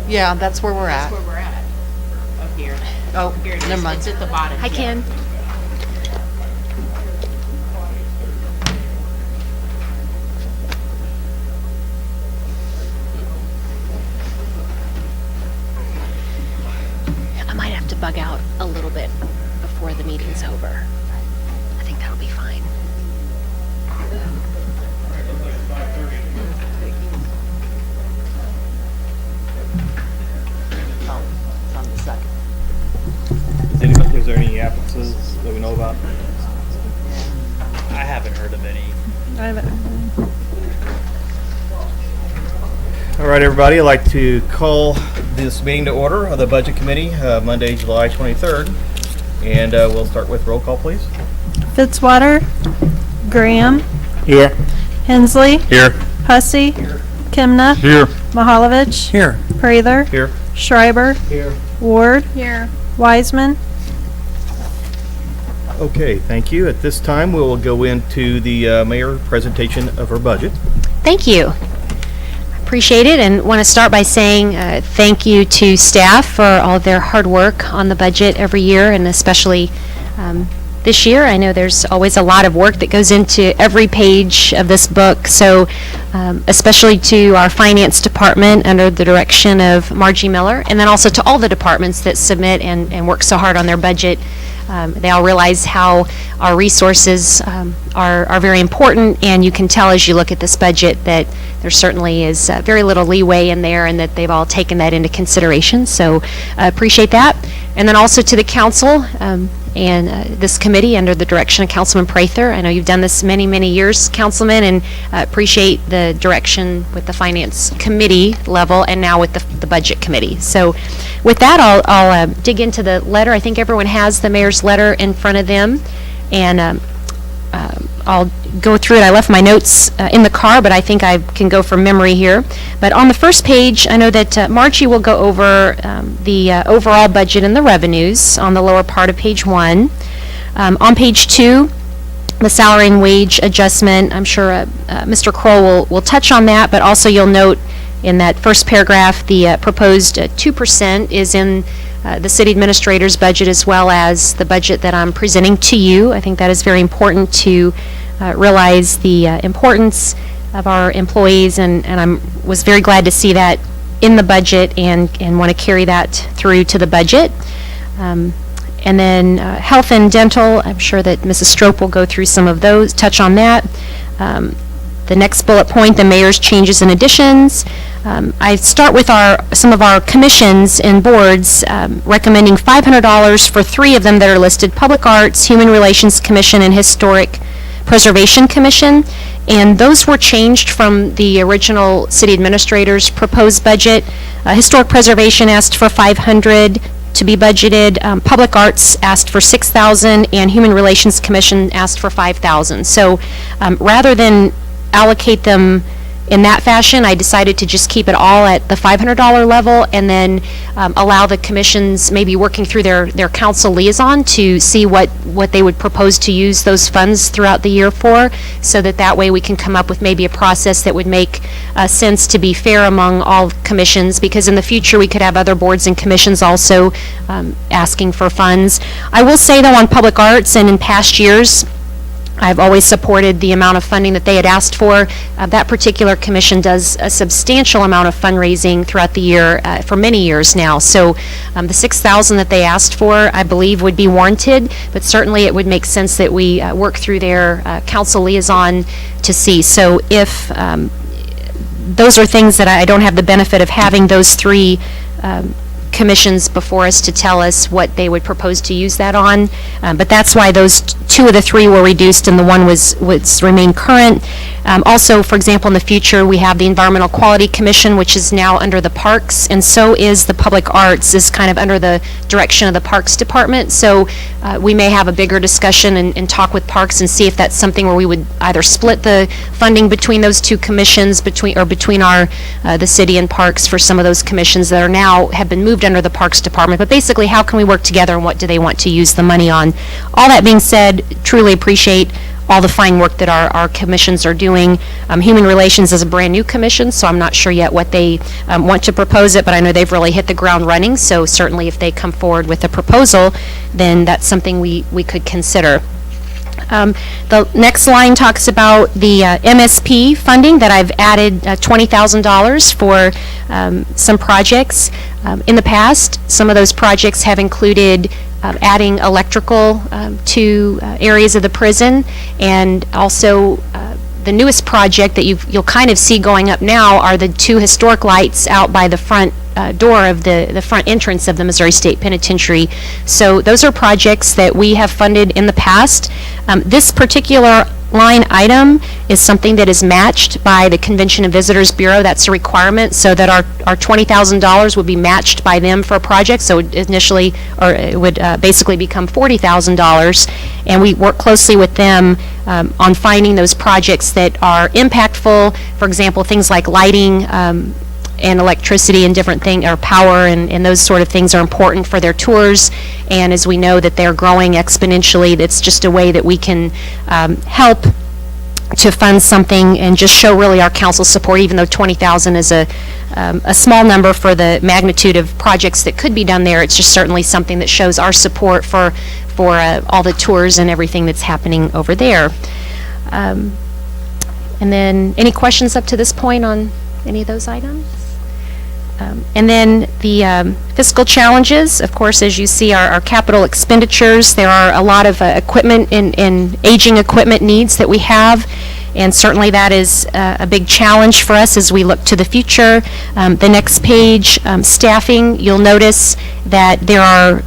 Yeah, that's where we're That's at. where we're at. Up here. Oh, Here it is. never mind. It's at the bottom. Hi, Ken. I might have to bug out a little bit before the meeting's over. I think that'll be fine. Oh, it's on the second. Is there any absences that we know about? I haven't heard of any. All right, everybody, I'd like to call this meeting to order of the Budget Committee, Monday, July 23rd. And we'll start with roll call, please. Fitzwater. Graham. Here. Hensley. Here. Hussey. Kimna. Here. Mahalovich. Here. Prather. Here. Schreiber. Here. Ward. Here. Wiseman. Okay, thank you. At this time, we will go into the mayor presentation of her budget. Thank you. Appreciate it, and want to start by saying thank you to staff for all of their hard work on the budget every year, and especially this year. I know there's always a lot of work that goes into every page of this book, so especially to our finance department under the direction of Margie Miller, and then also to all the departments that submit and work so hard on their budget. They all realize how our resources are very important, and you can tell as you look at this budget that there certainly is very little leeway in there, and that they've all taken that into consideration. So appreciate that. And then also to the council and this committee under the direction of Councilman Prather. I know you've done this many, many years, Councilman, and appreciate the direction with the Finance Committee level and now with the Budget Committee. So with that, I'll dig into the letter. I think everyone has the mayor's letter in front of them, and I'll go through it. I left my notes in the car, but I think I can go from memory here. But on the first page, I know that Margie will go over the overall budget and the revenues on the lower part of page 1. On page 2, the salary and wage adjustment, I'm sure Mr. Kroll will touch on that, but also you'll note in that first paragraph, the proposed 2% is in the city administrator's budget as well as the budget that I'm presenting to you. I think that is very important to realize the importance of our employees, and I was very glad to see that in the budget and want to carry that through to the budget. And then health and dental, I'm sure that Mrs. Strope will go through some of those, touch on that. The next bullet point, the mayor's changes and additions. I start with some of our commissions and boards, recommending $500 for 3 of them that are listed: Public Arts, Human Relations Commission, and Historic Preservation Commission. And those were changed from the original city administrator's proposed budget. Historic Preservation asked for $500 to be budgeted. Public Arts asked for $6,000, and Human Relations Commission asked for $5,000. So rather than allocate them in that fashion, I decided to just keep it all at the $500 level, and then allow the commissions, maybe working through their council liaison, to see what they would propose to use those funds throughout the year for, so that way we can come up with maybe a process that would make sense to be fair among all commissions, because in the future we could have other boards and commissions also asking for funds. I will say though, on Public Arts and in past years, I've always supported the amount of funding that they had asked for. That particular commission does a substantial amount of fundraising throughout the year for many years now. So the $6,000 that they asked for, I believe, would be warranted, but certainly it would make sense that we work through their council liaison to see. So if those are things that I don't have the benefit of having those 3 commissions before us to tell us what they would propose to use that on, but that's why those 2 of the 3 were reduced and the one was remain current. Also, for example, in the future, we have the Environmental Quality Commission, which is now under the Parks, and so is the Public Arts, is kind of under the direction of the Parks Department. So we may have a bigger discussion and talk with Parks and see if that's something where we would either split the funding between those 2 commissions, between our the city and Parks for some of those commissions that are now have been moved under the Parks Department. But basically, how can we work together and what do they want to use the money on? All that being said, truly appreciate all the fine work that our commissions are doing. Human Relations is a brand-new commission, so I'm not sure yet what they want to propose it, but I know they've really hit the ground running, so certainly if they come forward with a proposal, then that's something we could consider. The next line talks about the MSP funding that I've added $20,000 for some projects. In the past, some of those projects have included adding electrical to areas of the prison, and also the newest project that you'll kind of see going up now are the 2 historic lights out by the front door of the front entrance of the Missouri State Penitentiary. So those are projects that we have funded in the past. This particular line item is something that is matched by the Convention and Visitors Bureau. That's a requirement, so that our $20,000 would be matched by them for a project. So initially, or it would basically become $40,000, and we work closely with them on finding those projects that are impactful. For example, things like lighting and electricity and different things, or power and those sort of things are important for their tours. And as we know that they're growing exponentially, that's just a way that we can help to fund something and just show really our council support, even though 20,000 is a small number for the magnitude of projects that could be done there. It's just certainly something that shows our support for all the tours and everything that's happening over there. And then, any questions up to this point on any of those items? And then the fiscal challenges, of course, as you see, our capital expenditures. There are a lot of equipment and aging equipment needs that we have, and certainly that is a big challenge for us as we look to the future. The next page, staffing, you'll notice that there are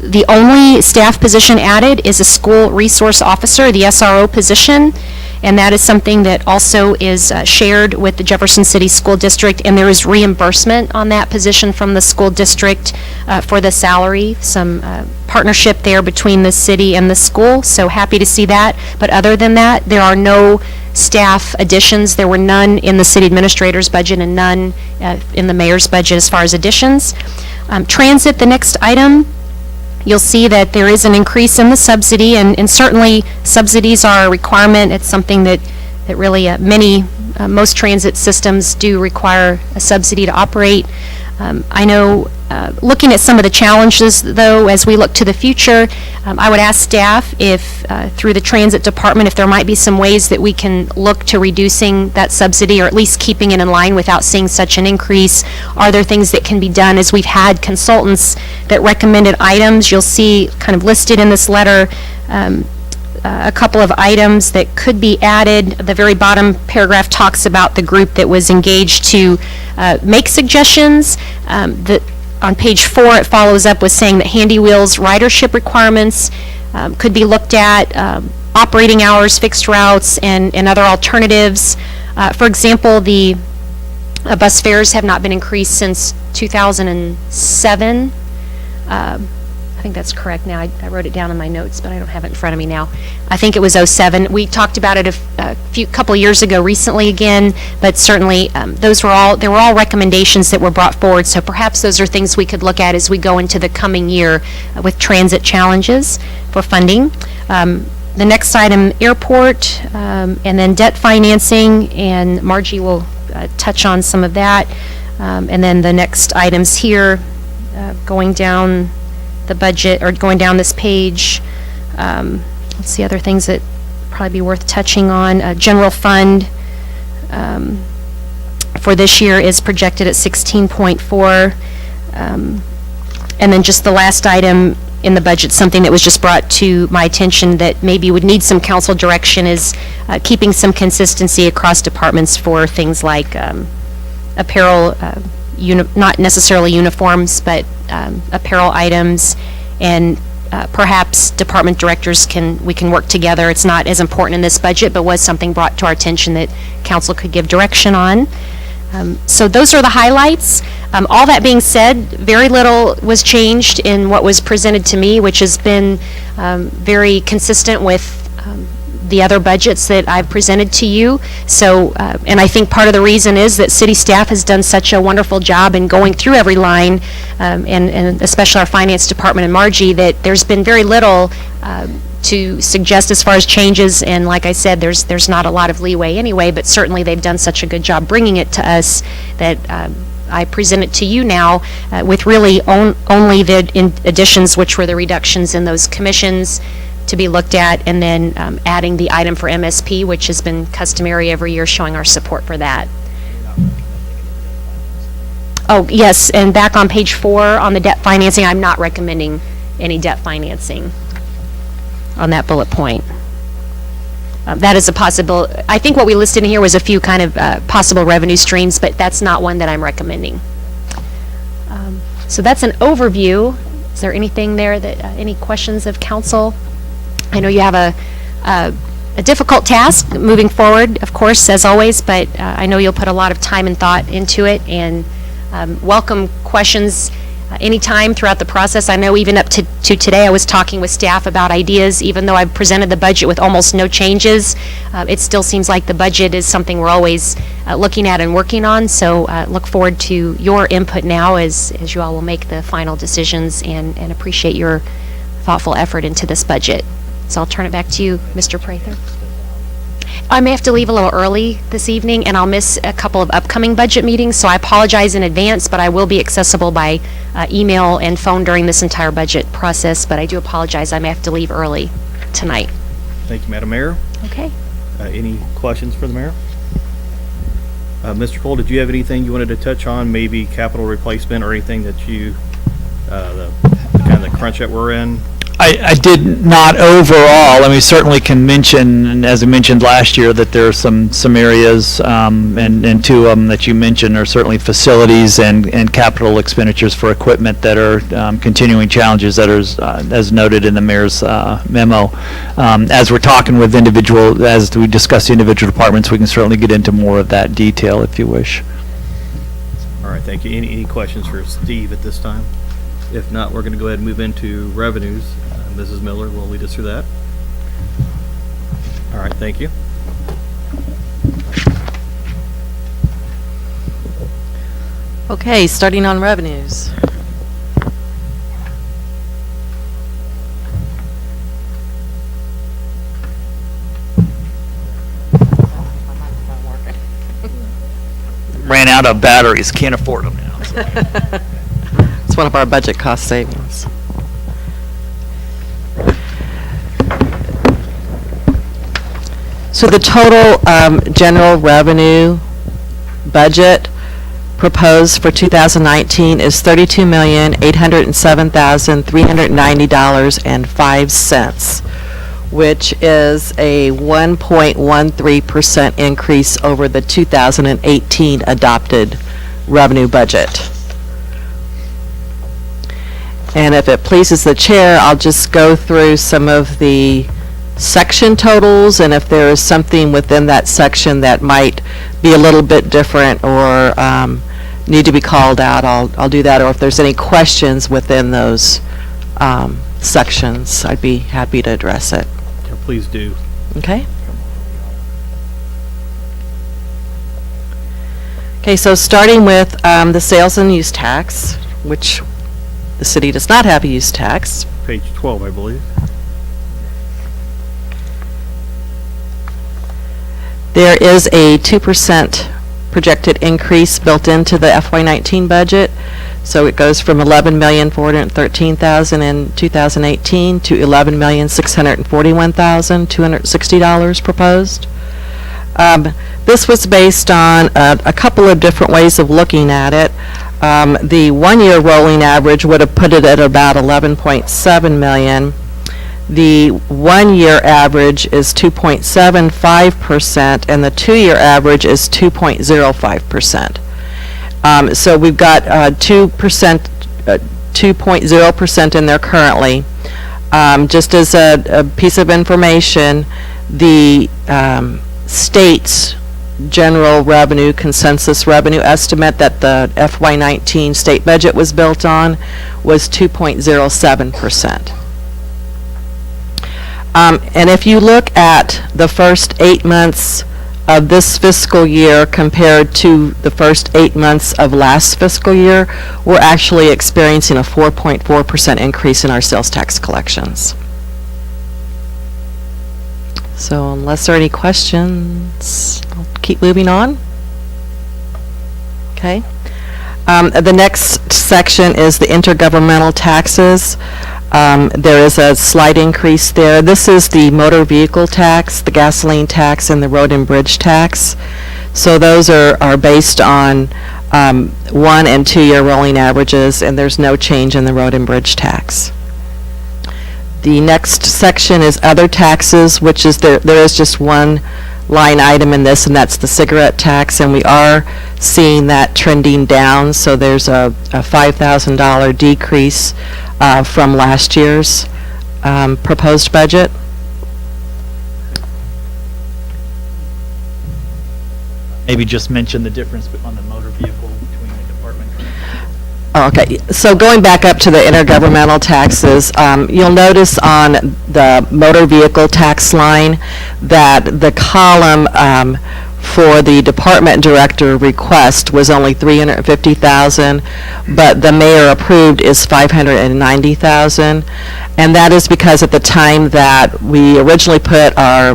the only staff position added is a school resource officer, the SRO position. And that is something that also is shared with the Jefferson City School District, and there is reimbursement on that position from the school district for the salary, some partnership there between the city and the school, so happy to see that. But other than that, there are no staff additions. There were none in the city administrator's budget and none in the mayor's budget as far as additions. Transit, the next item. You'll see that there is an increase in the subsidy, and certainly subsidies are a requirement. It's something that really most transit systems do require a subsidy to operate. I know, looking at some of the challenges, though, as we look to the future, I would ask staff if, through the transit department, if there might be some ways that we can look to reducing that subsidy, or at least keeping it in line without seeing such an increase. Are there things that can be done? As we've had consultants that recommended items, you'll see kind of listed in this letter a couple of items that could be added. The very bottom paragraph talks about the group that was engaged to make suggestions. On page 4, it follows up with saying that Handy Wheels ridership requirements could be looked at, operating hours, fixed routes, and other alternatives. For example, the bus fares have not been increased since 2007. I think that's correct now. I wrote it down in my notes, but I don't have it in front of me now. I think it was 07. We talked about it a couple years ago recently again, but certainly there were all recommendations that were brought forward, so perhaps those are things we could look at as we go into the coming year with transit challenges for funding. The next item, airport, and then debt financing, and Margie will touch on some of that. And then the next items here, going down the budget, or going down this page. Let's see, other things that probably be worth touching on. General fund for this year is projected at 16.4. And then just the last item in the budget, something that was just brought to my attention that maybe would need some council direction, is keeping some consistency across departments for things like apparel, not necessarily uniforms, but apparel items, and perhaps department directors we can work together. It's not as important in this budget, but was something brought to our attention that council could give direction on. So those are the highlights. All that being said, very little was changed in what was presented to me, which has been very consistent with the other budgets that I've presented to you. So, and I think part of the reason is that city staff has done such a wonderful job in going through every line, and especially our finance department and Margie, that there's been very little to suggest as far as changes, and like I said, there's not a lot of leeway anyway, but certainly they've done such a good job bringing it to us that I present it to you now with really only the additions, which were the reductions in those commissions to be looked at, and then adding the item for MSP, which has been customary every year, showing our support for that. Oh, yes, and back on page 4 on the debt financing, I'm not recommending any debt financing on that bullet point. That is a possible, I think what we listed in here was a few kind of possible revenue streams, but that's not one that I'm recommending. So that's an overview. Is there anything there that, any questions of council? I know you have a difficult task moving forward, of course, as always, but I know you'll put a lot of time and thought into it, and welcome questions anytime throughout the process. I know even up to today, I was talking with staff about ideas. Even though I've presented the budget with almost no changes, it still seems like the budget is something we're always looking at and working on. So look forward to your input now as you all will make the final decisions, and appreciate your thoughtful effort into this budget. So I'll turn it back to you, Mr. Prather. I may have to leave a little early this evening, and I'll miss a couple of upcoming budget meetings, so I apologize in advance, but I will be accessible by email and phone during this entire budget process, but I do apologize. I may have to leave early tonight. Thank you, Madam Mayor. Okay. Any questions for the mayor? Mr. Cole, did you have anything you wanted to touch on, maybe capital replacement or anything that you, the kind of the crunch that we're in? I did not overall. I mean, certainly can mention, and as I mentioned last year, that there are some areas, and two of them that you mentioned are certainly facilities and capital expenditures for equipment that are continuing challenges that are, as noted in the mayor's memo. As we're talking with as we discuss the individual departments, we can certainly get into more of that detail if you wish. All right, thank you. Any questions for Steve at this time? If not, we're going to go ahead and move into revenues. Mrs. Miller will lead us through that. All right, thank you. Okay, starting on revenues. Ran out of batteries, can't afford them now. So. It's one of our budget cost savings. So the total general revenue budget proposed for 2019 is $32,807,390.05, which is a 1.13% increase over the 2018 adopted revenue budget. And if it pleases the chair, I'll just go through some of the section totals, and if there is something within that section that might be a little bit different or need to be called out, I'll do that. Or if there's any questions within those sections, I'd be happy to address it. Yeah, please do. Okay. Okay, so starting with the sales and use tax, which the city does not have a use tax. Page 12, I believe. There is a 2% projected increase built into the FY19 budget. So it goes from $11,413,000 in 2018 to $11,641,260 proposed. This was based on a couple of different ways of looking at it. The one-year rolling average would have put it at about $11.7 million. The one-year average is 2.75%, and the two-year average is 2.05%. So we've got 2.0% in there currently. Just as a piece of information, the state's general revenue, consensus revenue estimate that the FY19 state budget was built on was 2.07%. And if you look at the first 8 months of this fiscal year compared to the first 8 months of last fiscal year, we're actually experiencing a 4.4% increase in our sales tax collections. So unless there are any questions, I'll keep moving on. Okay. The next section is the intergovernmental taxes. There is a slight increase there. This is the motor vehicle tax, the gasoline tax, and the road and bridge tax. So those are based on 1 and 2 year rolling averages, and there's no change in the road and bridge tax. The next section is other taxes, which is there is just one line item in this, and that's the cigarette tax, and we are seeing that trending down, so there's a $5,000 decrease from last year's proposed budget. Maybe just mention the difference on the motor vehicle between the department. Okay, so going back up to the intergovernmental taxes, you'll notice on the motor vehicle tax line that the column for the department director request was only $350,000, but the mayor approved is $590,000, and that is because at the time that we originally put our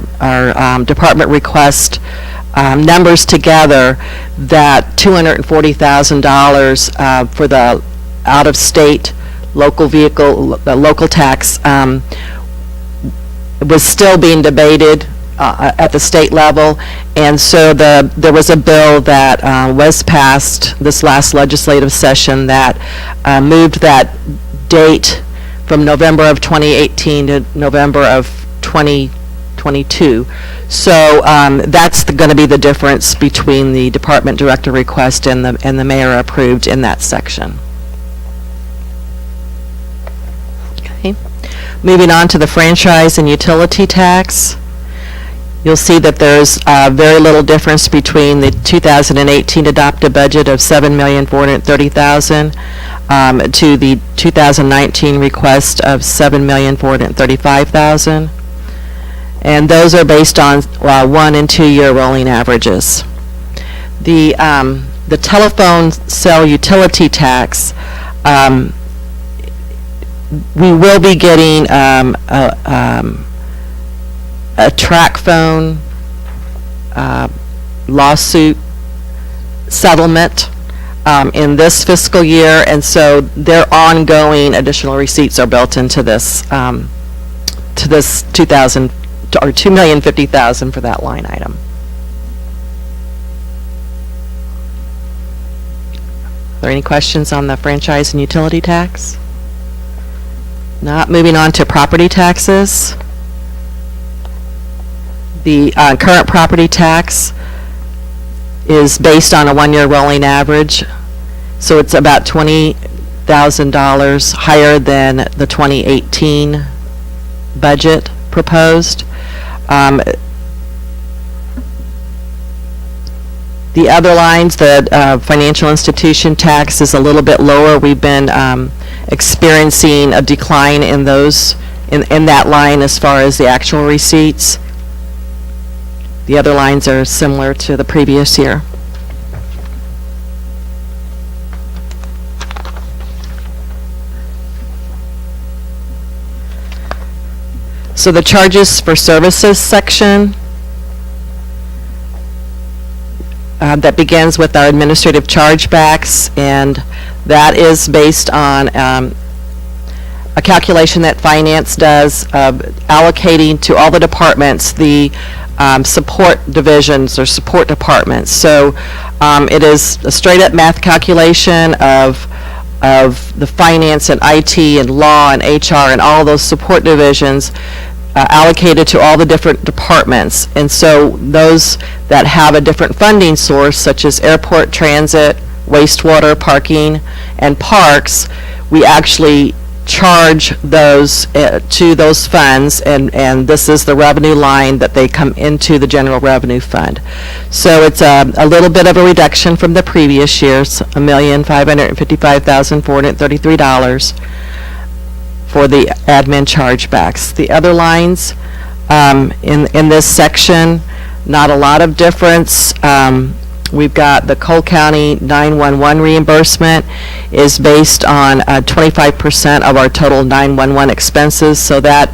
department request numbers together, that $240,000 for the out-of-state local vehicle, the local tax, was still being debated at the state level, and so there was a bill that was passed this last legislative session that moved that date from November of 2018 to November of 2022. So that's going to be the difference between the department director request and the mayor approved in that section. Okay. Moving on to the franchise and utility tax. You'll see that there's very little difference between the 2018 adopted budget of $7,430,000 to the 2019 request of $7,435,000. And those are based on 1 and 2 year rolling averages. The telephone cell utility tax, we will be getting a track phone lawsuit settlement in this fiscal year, and so their ongoing additional receipts are built into this $2,050,000 for that line item. Are there any questions on the franchise and utility tax? Not. Moving on to property taxes. The current property tax is based on a 1 year rolling average, so it's about $20,000 higher than the 2018 budget proposed. The other lines, the financial institution tax is a little bit lower. We've been experiencing a decline in those, in that line as far as the actual receipts. The other lines are similar to the previous year. So the charges for services section, that begins with our administrative chargebacks, and that is based on a calculation that finance does allocating to all the departments the support divisions or support departments. So it is a straight up math calculation of the finance and IT and law and HR and all those support divisions allocated to all the different departments. And so those that have a different funding source, such as airport, transit, wastewater, parking, and parks, we actually charge those to those funds, and this is the revenue line that they come into the general revenue fund. So it's a little bit of a reduction from the previous year's, $1,555,433 for the admin chargebacks. The other lines in this section, not a lot of difference. We've got the Cole County 911 reimbursement is based on 25% of our total 911 expenses, so that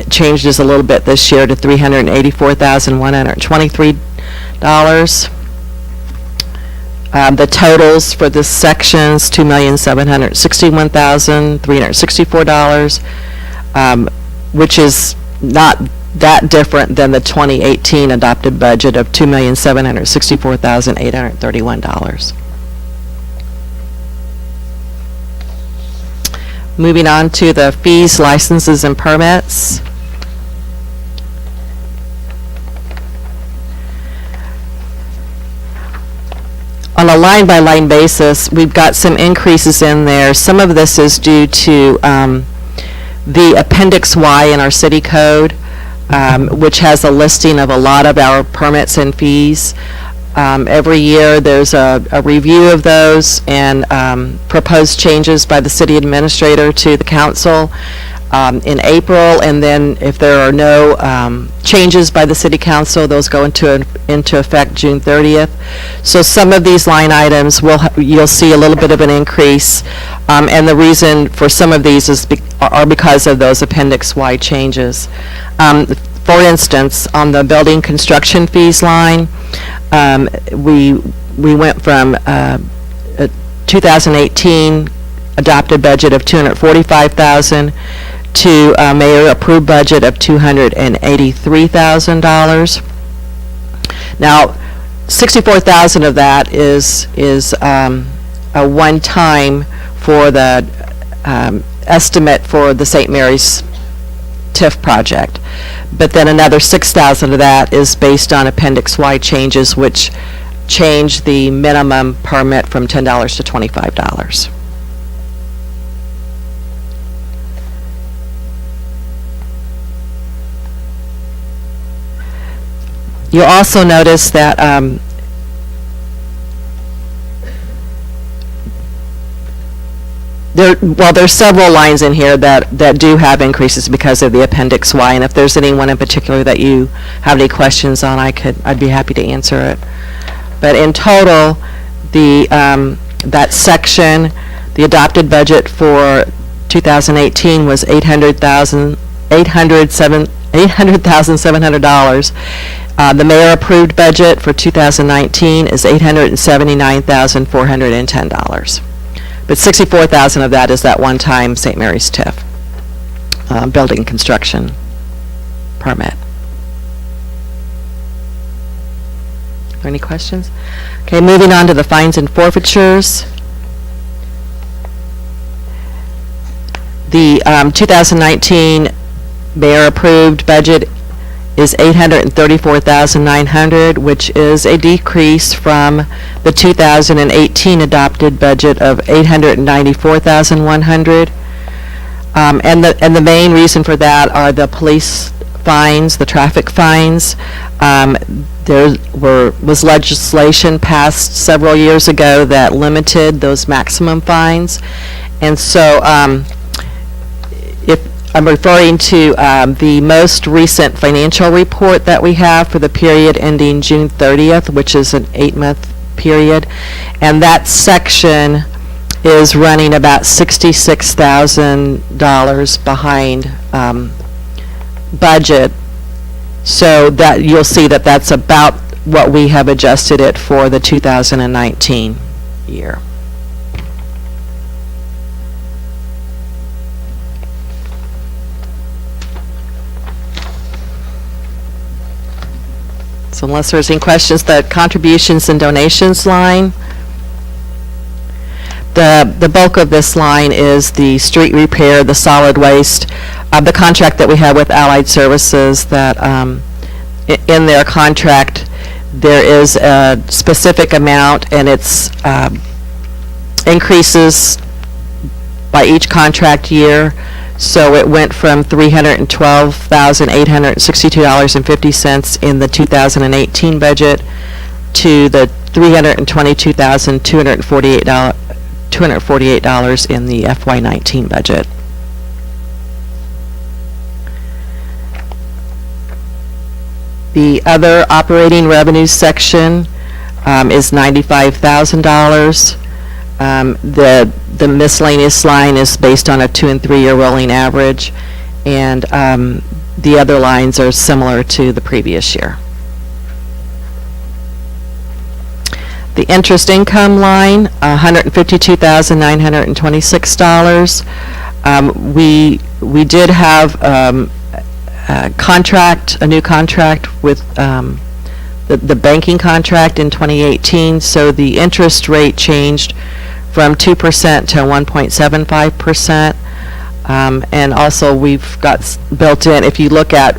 changes a little bit this year to $384,123. The totals for this section is $2,761,364, which is not that different than the 2018 adopted budget of $2,764,831. Moving on to the fees, licenses, and permits. On a line-by-line basis, we've got some increases in there. Some of this is due to the Appendix Y in our city code, which has a listing of a lot of our permits and fees. Every year, there's a review of those and proposed changes by the city administrator to the council in April, and then if there are no changes by the city council, those go into effect June 30th. So some of these line items, you'll see a little bit of an increase, and the reason for some of these are because of those Appendix Y changes. For instance, on the building construction fees line, we went from a 2018 adopted budget of $245,000 to a mayor-approved budget of $283,000. Now, $64,000 of that is a one-time for the estimate for the St. Mary's TIF project. But then another $6,000 of that is based on Appendix Y changes, which change the minimum permit from $10 to $25. You'll also notice that there's several lines in here that do have increases because of the Appendix Y, and if there's anyone in particular that you have any questions on, I'd be happy to answer it. But in total, that section, the adopted budget for 2018 was $800,700. The mayor-approved budget for 2019 is $879,410. But $64,000 of that is that one-time St. Mary's TIF building construction permit. Are there any questions? Okay, moving on to the fines and forfeitures. The 2019 mayor-approved budget is $834,900, which is a decrease from the 2018 adopted budget of $894,100. And the main reason for that are the police fines, the traffic fines. There was legislation passed several years ago that limited those maximum fines, and so I'm referring to the most recent financial report that we have for the period ending June 30th, which is an 8-month period, and that section is running about $66,000 behind budget, so that you'll see that that's about what we have adjusted it for the 2019 year. So unless there's any questions, the contributions and donations line, the bulk of this line is the street repair, the solid waste, the contract that we have with Allied Services, that in their contract there is a specific amount, and it's increases by each contract year. So it went from $312,862.50 in the 2018 budget to the $322,248 in the FY19 budget. The other operating revenue section is $95,000. The miscellaneous line is based on a 2- and 3-year rolling average, and the other lines are similar to the previous year. The interest income line, $152,926. We did have a new contract with the banking contract in 2018, so the interest rate changed from 2% to 1.75%. And also we've got built in, if you look at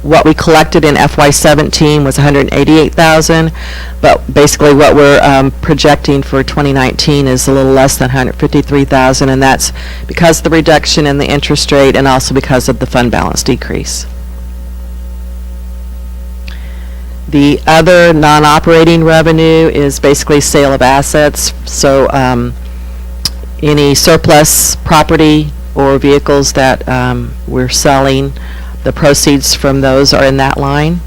what we collected in FY17 was $188,000, but basically what we're projecting for 2019 is a little less than $153,000, and that's because of the reduction in the interest rate and also because of the fund balance decrease. The other non-operating revenue is basically sale of assets, so any surplus property or vehicles that we're selling, the proceeds from those are in that line,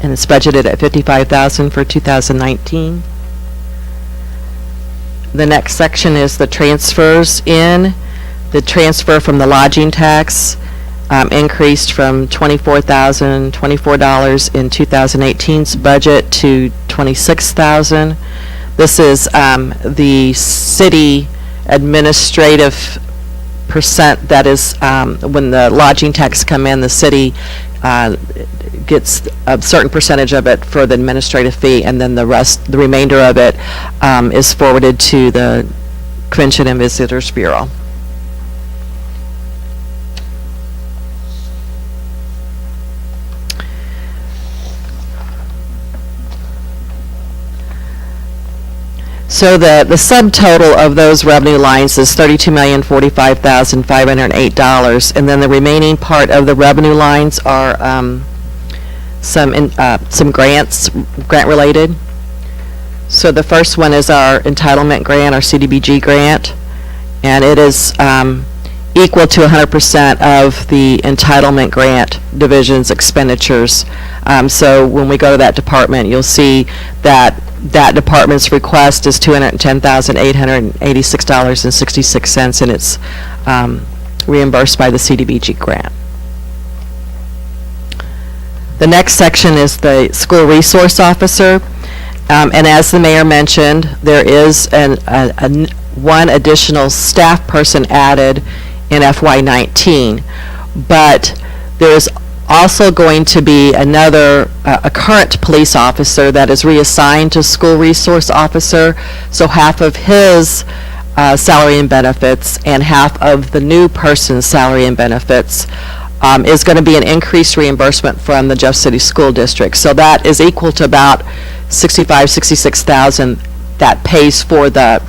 and it's budgeted at $55,000 for 2019. The next section is the transfers in. The transfer from the lodging tax increased from $24,024 in 2018's budget to $26,000. This is the city administrative percent, that is when the lodging tax come in, the city gets a certain percentage of it for the administrative fee, and then the remainder of it is forwarded to the Convention and Visitors Bureau. So the subtotal of those revenue lines is $32,045,508, and then the remaining part of the revenue lines are some grants, grant-related. So the first one is our entitlement grant, our CDBG grant, and it is equal to 100% of the entitlement grant division's expenditures. So when we go to that department, you'll see that that department's request is $210,886.66, and it's reimbursed by the CDBG grant. The next section is the school resource officer, and as the mayor mentioned, there is one additional staff person added in FY19, but there's also going to be another, a current police officer that is reassigned to school resource officer, so half of his salary and benefits and half of the new person's salary and benefits is going to be an increased reimbursement from the Jeff City School District. So that is equal to about $66,000 that pays for the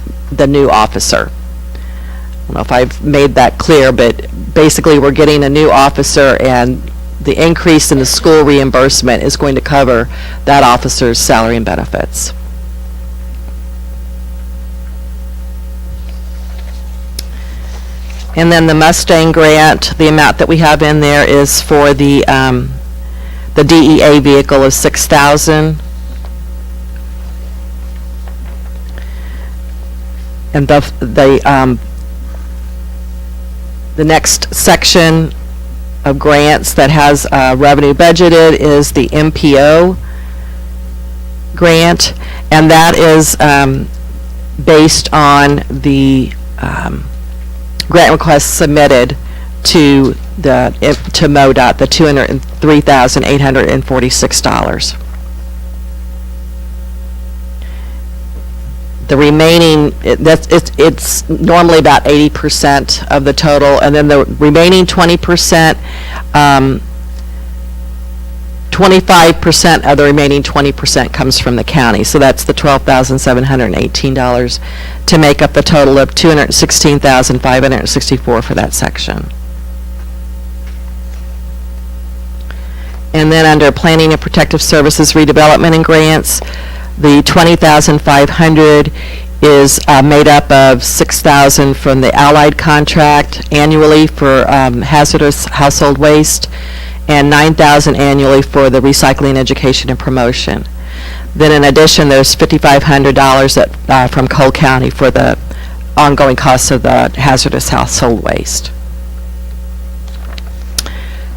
new officer. I don't know if I've made that clear, but basically we're getting a new officer, and the increase in the school reimbursement is going to cover that officer's salary and benefits. And then the Mustang grant, the amount that we have in there is for the DEA vehicle of $6,000. And the next section of grants that has revenue budgeted is the MPO grant, and that is based on the grant requests submitted to MoDOT, the $203,846. The remaining, it's normally about 80% of the total, and then the remaining 20%, 25% of the remaining 20% comes from the county. So that's the $12,718 to make up the total of $216,564 for that section. And then under Planning and Protective Services Redevelopment and Grants, the $20,500 is made up of $6,000 from the Allied contract annually for hazardous household waste, and $9,000 annually for the recycling, education, and promotion. Then in addition, there's $5,500 that, from Cole County for the ongoing costs of the hazardous household waste.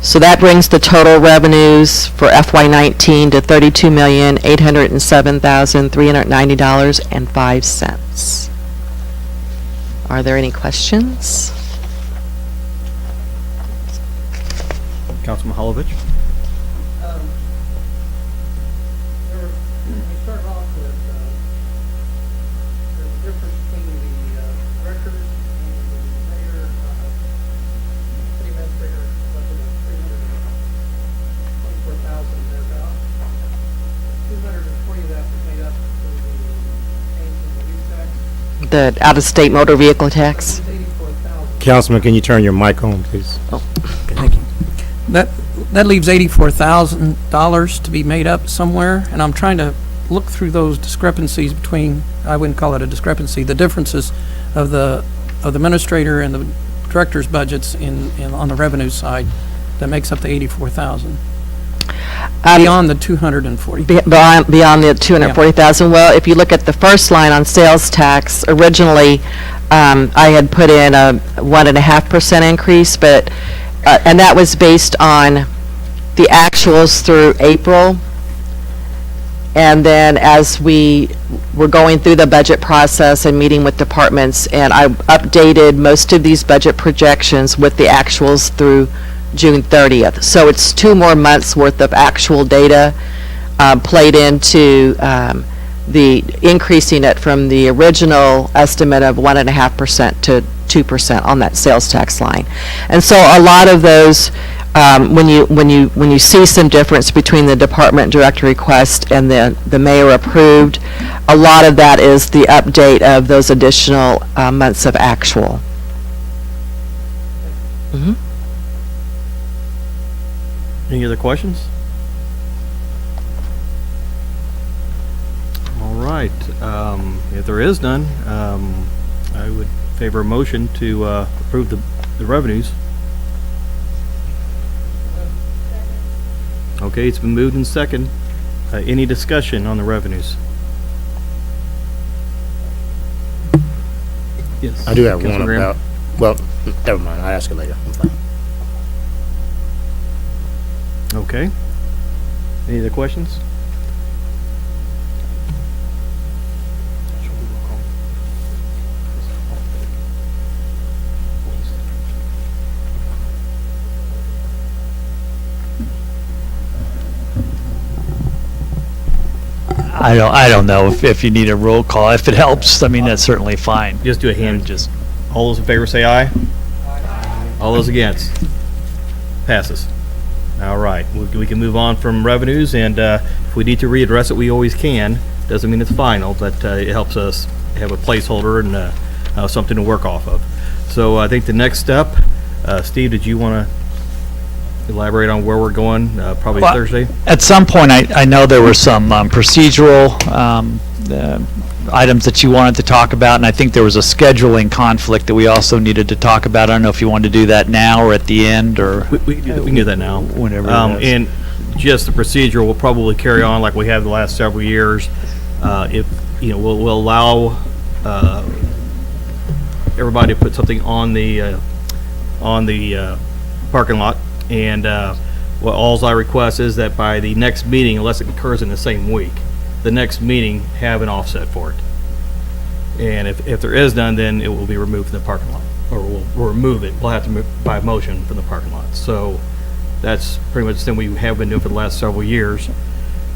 So that brings the total revenues for FY19 to $32,807,390.05. Are there any questions? Councilman Holovich? We started off with, there's a difference between the directors and the mayor, city administrator, budget of $324,000 thereabout. 220 of that was made up for the change in the use tax. The out-of-state motor vehicle tax? It's 84,000. Councilman, can you turn your mic on, please? Thank you. That leaves $84,000 to be made up somewhere, and I'm trying to look through those discrepancies between, I wouldn't call it a discrepancy, the differences of the administrator and the director's budgets on the revenue side that makes up the 84,000. Beyond the 240. Beyond the 240,000. Well, if you look at the first line on sales tax, originally, I had put in a 1.5% increase, but, and that was based on the actuals through April. And then as we were going through the budget process and meeting with departments, and I updated most of these budget projections with the actuals through June 30th. So it's 2 more months worth of actual data played into the increasing it from the original estimate of 1.5% to 2% on that sales tax line. And so a lot of those, when you see some difference between the department director request and the mayor approved, a lot of that is the update of those additional months of actual. Mm-hmm. Any other questions? All right, if there is none, I would favor a motion to approve the revenues. Okay, it's been moved and second. Any discussion on the revenues? Yes. I do have Councilman one Graham? about, well, never mind, I'll ask it later. I'm fine. Okay. Any other questions? I don't know if you need a roll call. If it helps, I mean, that's certainly fine. Just do a hand. Just, All those in favor say aye. All those against? Passes. All right, we can move on from revenues, and if we need to readdress it, we always can. Doesn't mean it's final, but it helps us have a placeholder and something to work off of. So I think the next step, Steve, did you want to elaborate on where we're going, probably Well, Thursday? at some point, I know there were some procedural items that you wanted to talk about, and I think there was a scheduling conflict that we also needed to talk about. I don't know if you want to do that now or at the end, or We can do that now. whenever it is. And just the procedure will probably carry on like we have the last several years. If, we'll allow everybody to put something on the parking lot. And what alls I request is that by the next meeting, unless it occurs in the same week, the next meeting have an offset for it. And if there is none, then it will be removed from the parking lot, or we'll remove it. We'll have to move by motion from the parking lot. So that's pretty much the thing we have been doing for the last several years.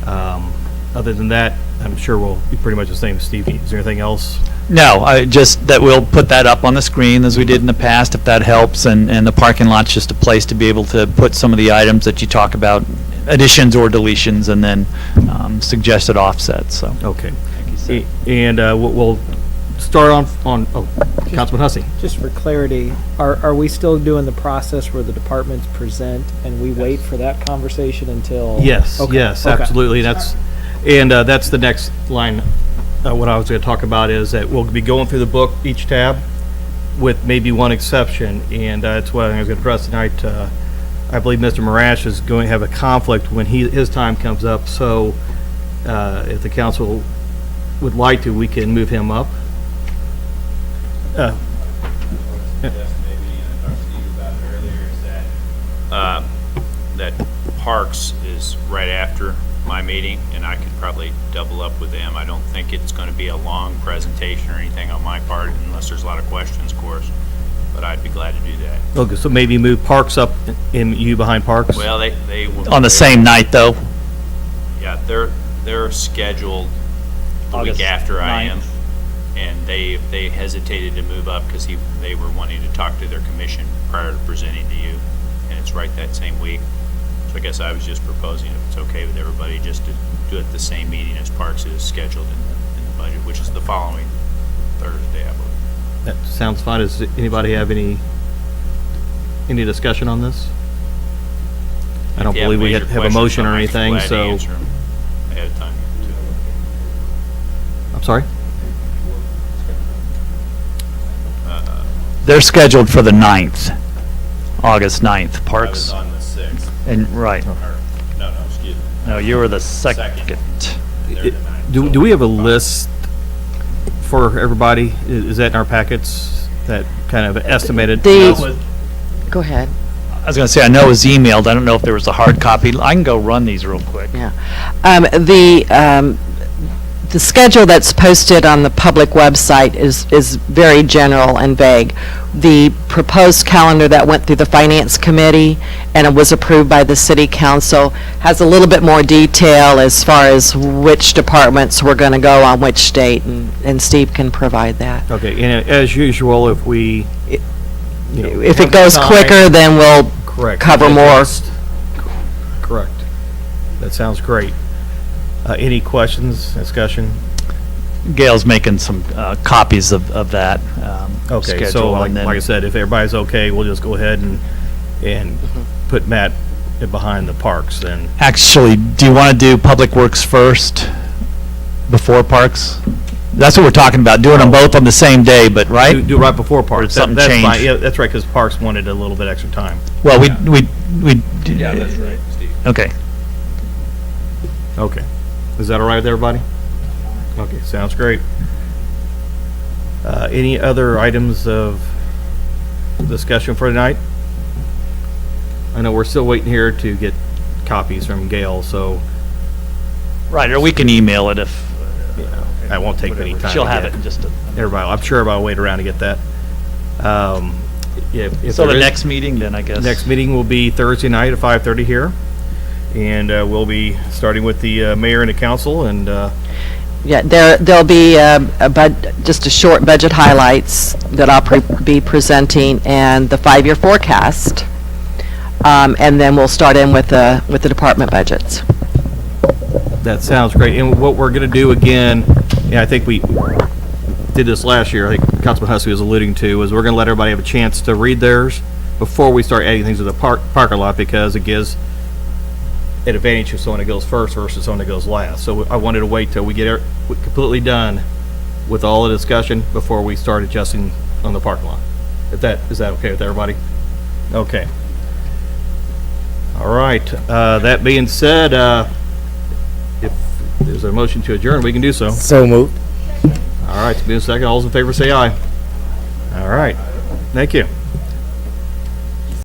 Other than that, I'm sure we'll be pretty much the same. Stevie, is there anything else? No, just that we'll put that up on the screen as we did in the past, if that helps, and the parking lot's just a place to be able to put some of the items that you talk about, additions or deletions, and then suggested offsets, so. Okay. And we'll start on Councilman Hussey. Just for clarity, are we still doing the process where the departments present and we wait for that conversation until? Yes, Okay, yes, okay. absolutely. That's the next line. What I was going to talk about is that we'll be going through the book, each tab, with maybe one exception, and that's what I was going to address tonight. I believe Mr. Marash is going to have a conflict when his time comes up, so if the council would like to, we can move him up. Just maybe, and I talked to you about it earlier, is that Parks is right after my meeting, and I could probably double up with them. I don't think it's going to be a long presentation or anything on my part, unless there's a lot of questions, of course, but I'd be glad to do that. Okay, so maybe move Parks up and you behind Parks? Well, they will. On the same night, though? Yeah, they're scheduled the August week after I am, 9th. and they hesitated to move up because they were wanting to talk to their commission prior to presenting to you, and it's right that same week. So I guess I was just proposing, if it's okay with everybody, just to do it the same meeting as Parks is scheduled in the budget, which is the following Thursday, I believe. That sounds fine. Does anybody have any discussion on this? I don't If you believe we major have a questions, motion or I'm anything, glad to so, answer 'em ahead of time, too. I'm sorry? They're scheduled for the 9th, August 9th, I Parks. was on the 6th, And, right. or, no, excuse me. No, you were the second. They're the 9th. Do we have a list for everybody? Is that in our packets, that kind of estimated? Go ahead. I was going to say, I know it was emailed. I don't know if there was a hard copy. I can go run these real quick. Yeah. The schedule that's posted on the public website is very general and vague. The proposed calendar that went through the Finance Committee and it was approved by the City Council has a little bit more detail as far as which departments we're going to go on which date, and Steve can provide that. Okay, and as usual, if we, If it goes quicker, then we'll correct. cover more. Correct. That sounds great. Any questions, discussion? Gail's making some copies of that Okay, so schedule. like and then- I said, if everybody's okay, we'll just go ahead and put Matt behind the Parks then. Actually, do you want to do Public Works first before Parks? That's what we're talking about, doing them both on the same day, but, right? Do right before Parks. something That's fine. changed? Yeah, that's right, because Parks wanted a little bit extra time. Well, we. Yeah, that's right, Steve. Okay. Okay. Is that all right with everybody? Okay, sounds great. Any other items of discussion for tonight? I know we're still waiting here to get copies from Gail, so Right, or we can email it if. that won't take any time. She'll to have get. it in just a. Everybody, I'm sure everybody will wait around to get that. If So there the is- next meeting then, I guess. Next meeting will be Thursday night at 5:30 here. And we'll be starting with the mayor and the council, and Yeah, there'll be just a short budget highlights that I'll be presenting and the 5-year forecast. And then we'll start in with the department budgets. that sounds great. And what we're going to do again, and I think we did this last year, I think Councilman Hussey was alluding to, is we're going to let everybody have a chance to read theirs before we start adding things to the parking lot, because it gives an advantage to someone that goes first versus someone that goes last. So I wanted to wait till we get completely done with all the discussion before we start adjusting on the parking lot. Is that okay with everybody? Okay. All right. That being said, if there's a motion to adjourn, we can do so. So moved. All right. It's been a second. All those in favor say aye. All right. Thank you.